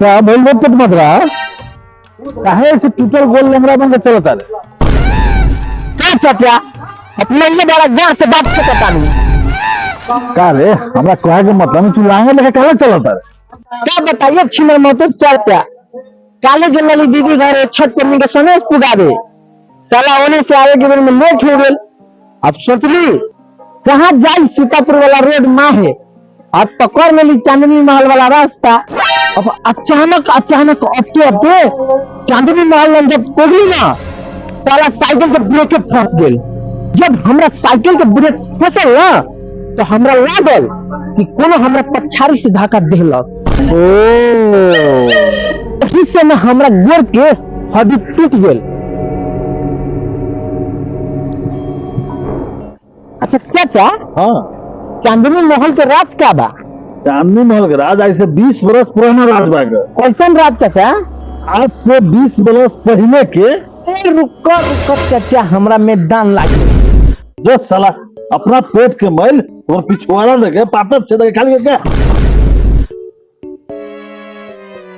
क्या बोल बोल तो मत रहा काहे से टूटल गोल लंगड़ा बन के चलता रे क्या चाचा अपने ये बड़ा ज्ञान से बात से पता नहीं का रे हमरा कहे के मतलब तू लांगे लेके काहे चलता रे क्या बताइए छिमर मत चाचा काले जंगली दीदी घर छठ पूर्णिमा के समय पुगा दे साला होने से आगे के बेर में लेट हो गए। अब सोचली कहाँ जाई सीतापुर वाला रोड माँ है अब पकड़ में ली चांदनी महल वाला रास्ता। अब अचानक अचानक अपते अपते चांदनी महल में जब पकड़ी ना साला साइकिल के ब्रेक फंस गए। जब हमरा साइकिल के ब्रेक फंसल ना तो हमरा लागल कि कोनो हमरा पछाड़ी से धक्का देलक। ओ वही से ना हमरा गोर के हड्डी टूट गई। अच्छा चाचा हां चांदनी महल के राज का बा? चांदनी महल के राज आज से 20 बरस पुराना राज बा के कैसन राज चाचा? आज से 20 बरस पहले के रुको रुको चाचा हमरा में दान लागे जो साला अपना पेट के मैल और पिछवाड़ा देके पातर छेद के खाली क्या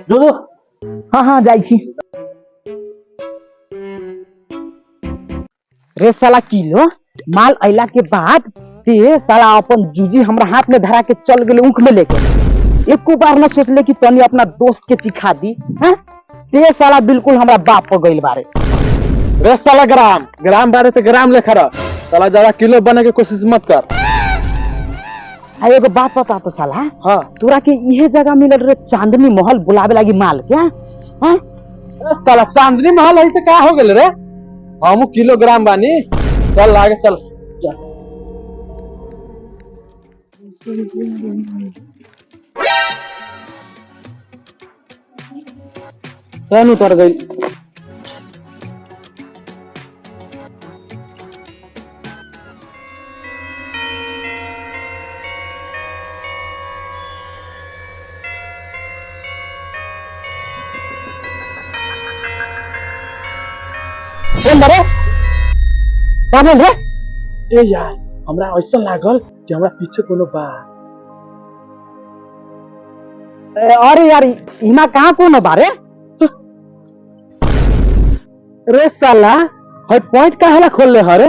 जो हाँ हाँ जाई छी। रे साला किलो माल अइला के बाद ते साला अपन जूजी हमरा हाथ में धरा के चल गेले ऊख में लेके एको बार न सोचले कि तनी अपना दोस्त के चिखा दी। हैं ते साला बिल्कुल हमरा बाप हो गइल बारे। रे साला ग्राम ग्राम बारे से ग्राम लेखा रह साला ज्यादा किलो बने की कोशिश मत कर। एगो बात बता तो साला हाँ तोरा के इहे जगह मिलल रे चांदनी महल बुलावे लगी माल क्या? हैं साला चांदनी महल है तो क्या हो गए रे हम किलोग्राम बानी चल आगे चल चल उतर गई। रे का बोल रे? ए यार हमरा ऐसा लागल कि हमरा पीछे कोनो बा। अरे यार इमा कहाँ कोनो बारे? रे साला है पॉइंट काहे ला खोल ले हरे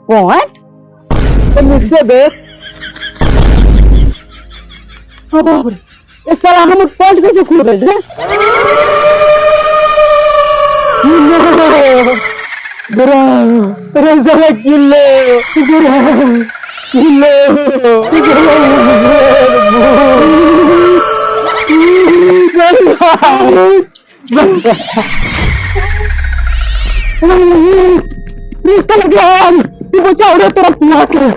पॉइंट तो नीचे देख। बाप रे ए साला हम पॉइंट कैसे खुल रहे रे? अरे साला किलो रिश्ता लग गया तू बचाओ रे तरफ ना कर।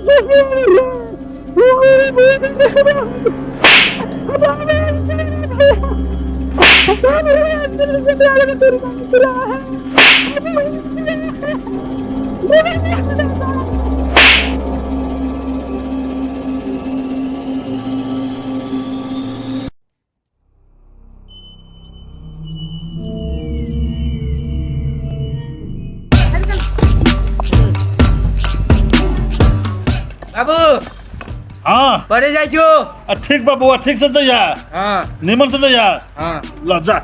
किलो बाबू हाँ पढ़े जाई छो। ठीक बाबू ठीक से जइया हाँ निमन से जइया हाँ ल जा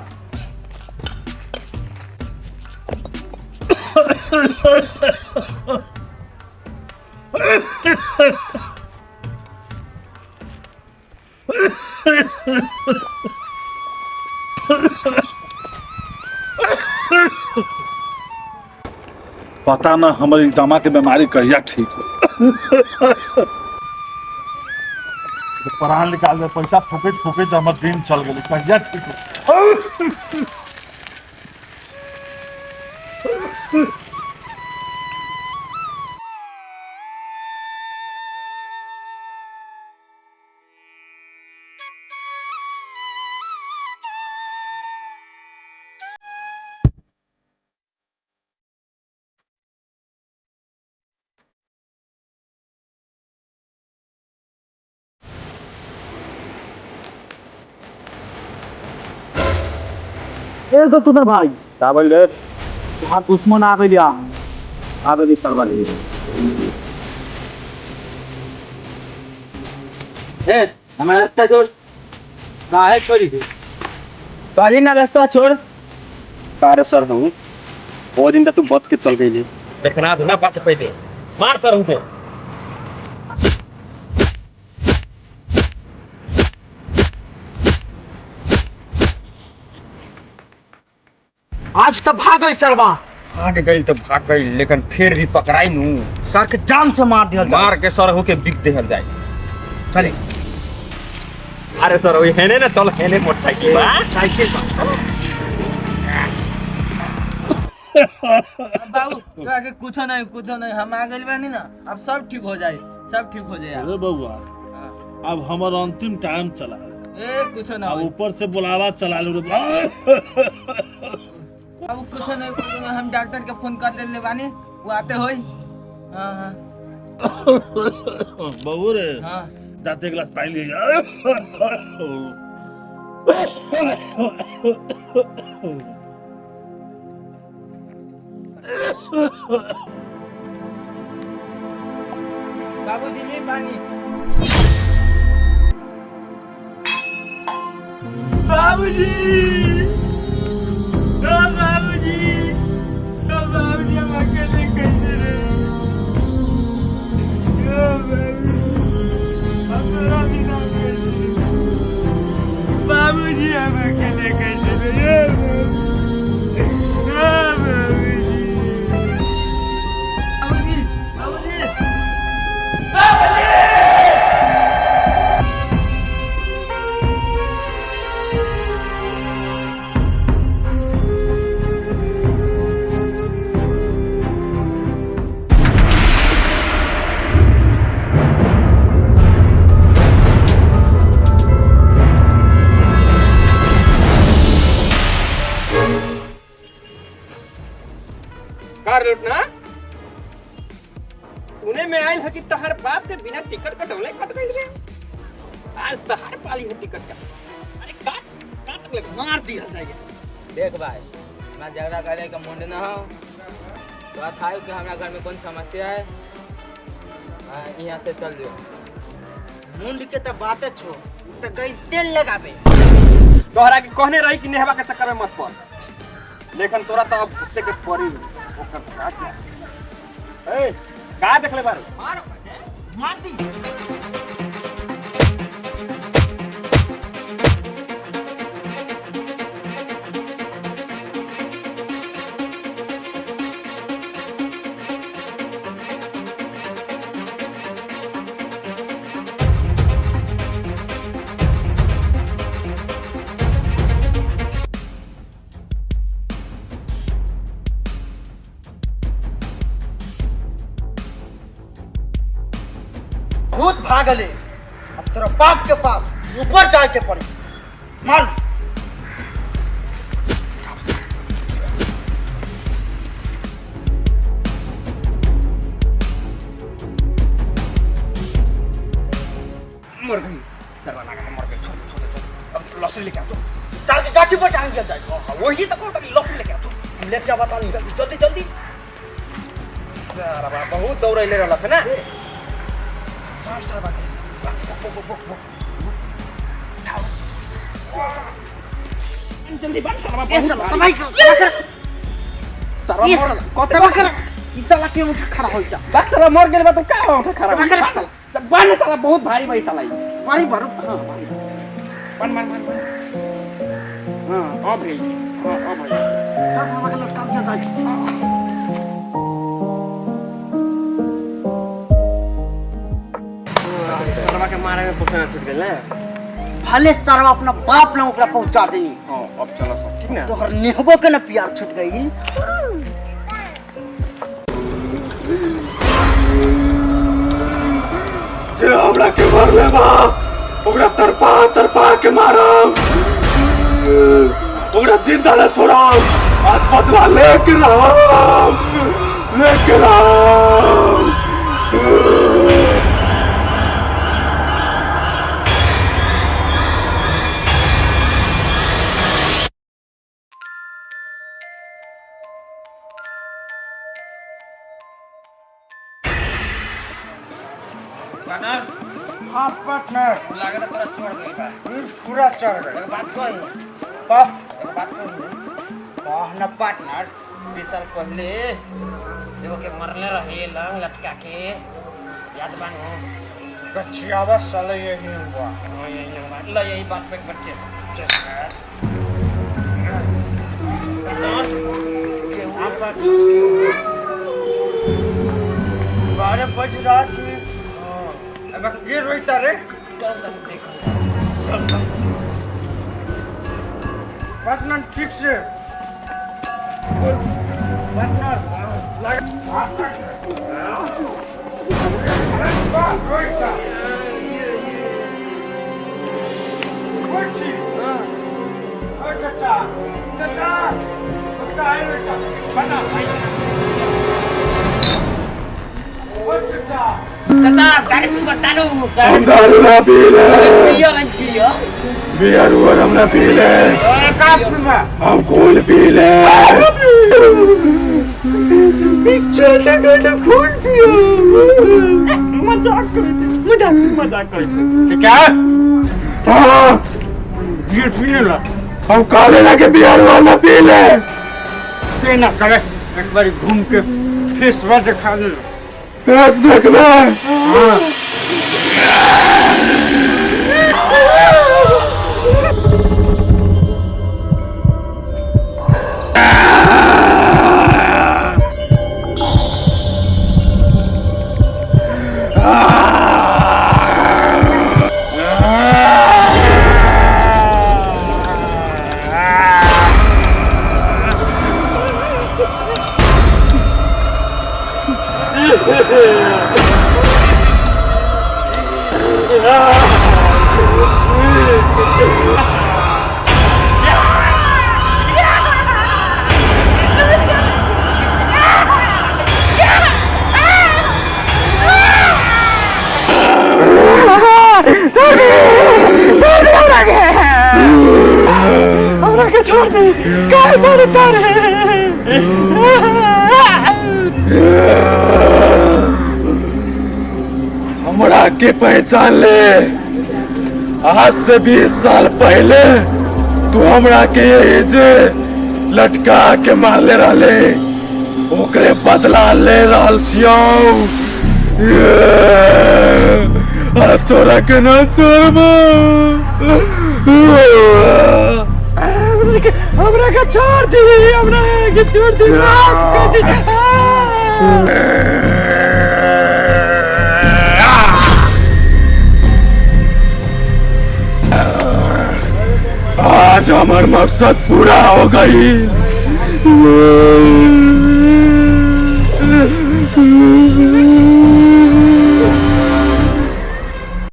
पता ना हमारी दामा के बीमारी कहिया ठीक हो प्राण निकाल दे पैसा फूके फूके हमार दिन चल गए कहिया ठीक हो ए तो तुदर भाई का बोल रे तुहार दुश्मन आ गइल आ गइल सरवा ले ए हमारा रास्ता छोड़ कहाँ है छोरी के काली ना रास्ता छोड़ कार सर हूँ वो दिन तक तू बच के चल गई देखना तो ना पाछे पहले मार सर हूँ आज तो भाग गई चरवा भाग गई तो भाग गई लेकिन फिर भी पकड़ाई नू सर के जान से मार दिया मार के सर होके बिक देहल जाए चले अरे सर वही है ना चल है मोटरसाइकिल बा साइकिल बाबू तोरा के कुछ नहीं हम आ गइल बानी ना अब सब ठीक हो जाए सब ठीक हो जाए अरे बउआ अब हमारा अंतिम टाइम चला ए कुछ ना अब होई। ऊपर से बुलावा चला लो रे बाबू कुछ नहीं हम डॉक्टर के फोन कर ले बानी वो आते होई हां हां बबू रे हां जाते गिलास पानी ले जा बाबू दी में पानी बाबूजी बाबूजी बाबूजी हम अकेले कैसे रहे बाबूजी हम अकेले कैसे रहे बाबूजी बाबूजी कार लूटना सुने में आयल है कि तहर बाप के बिना टिकट कटौले कट गई रे आज तहर पाली है टिकट का अरे काट काट ले मार दिया जाएगा देख भाई मैं झगड़ा करे का मुंड ना हो तो था कि हमारा घर में कौन समस्या है यहाँ से चल जाओ मुंड के तो बातें छो तो गई तेल लगाबे तोहरा के कहने रही कि नेहवा के चक्कर में मत पड़ लेकिन तोरा तो अब कुत्ते के पड़ी ओकर का क्या ए का देख ले बार मार मार दी भूत भागले अब तेरा बाप के पास ऊपर जाए के पड़ी मार मर गई सरवाना का मर गई चल अब लॉटरी लेके आ तो साल के गाछी पर टांग दिया जाए वही तो कहता कि लॉटरी लेके आ तो लेके जावा तानी जल्दी जल्दी सारा बाप बहुत दौड़े ले रहला है ना जल्दी बात सारा बाप ऐसा तबाही कर ये साला तबाह कर ई साला के उठ खड़ा हो जा बात सारा मर गेल बा तो का उठा खराब तबाह कर साला सब बाने सारा बहुत भारी भाई साला ई मारी मारो बन बन बन हां अब रे हां अब भाई साला के लटका दिया जाए सरवा के मारे में पुछना छूट गेल ना भले सरवा अपना बाप ना ओकरा पहुंचा देनी हां अब चलो सब ठीक ना तोहर नेहबो के ना प्यार छूट गई जे हमरा के मार ले बा ओकरा तरपा तरपा के मारम ओकरा जिंदा न छोड़म आज बदला लेके रहम लेके रहम पार्टनर हाँ पार्टनर लगे तोरा छोड़ गई बा पूरा चढ़ गए एक बात कही एक बात कही कह न पार्टनर 20 साल पहले एगो के मरले रहे लंग लटका के याद बानो कचियावा साले यही हुआ यही बात ला यही बात पे बच्चे बारह बज रात में अब गिर रही तारे पार्टनर ठीक से पार्टनर हम दारू ना पी ले बियर और हम ना पी ले हम खून पी ले चलते चलते खून पियो मजाक करे क्या हाँ बियर पीने ला हम काले लगे बियर और ना पी ले ते ना करे एक बार घूम के फेस वर दिखा दे बस देखना हमरा के पहचान ले आज से 20 साल पहले तू हमरा के जे लटका के मारले रहले ओकरे बदला ले रहल छियौ तोरा के न छोड़बो हमरा के छोड़ दी हमरा के छोड़ दी आज हमार मकसद पूरा हो गई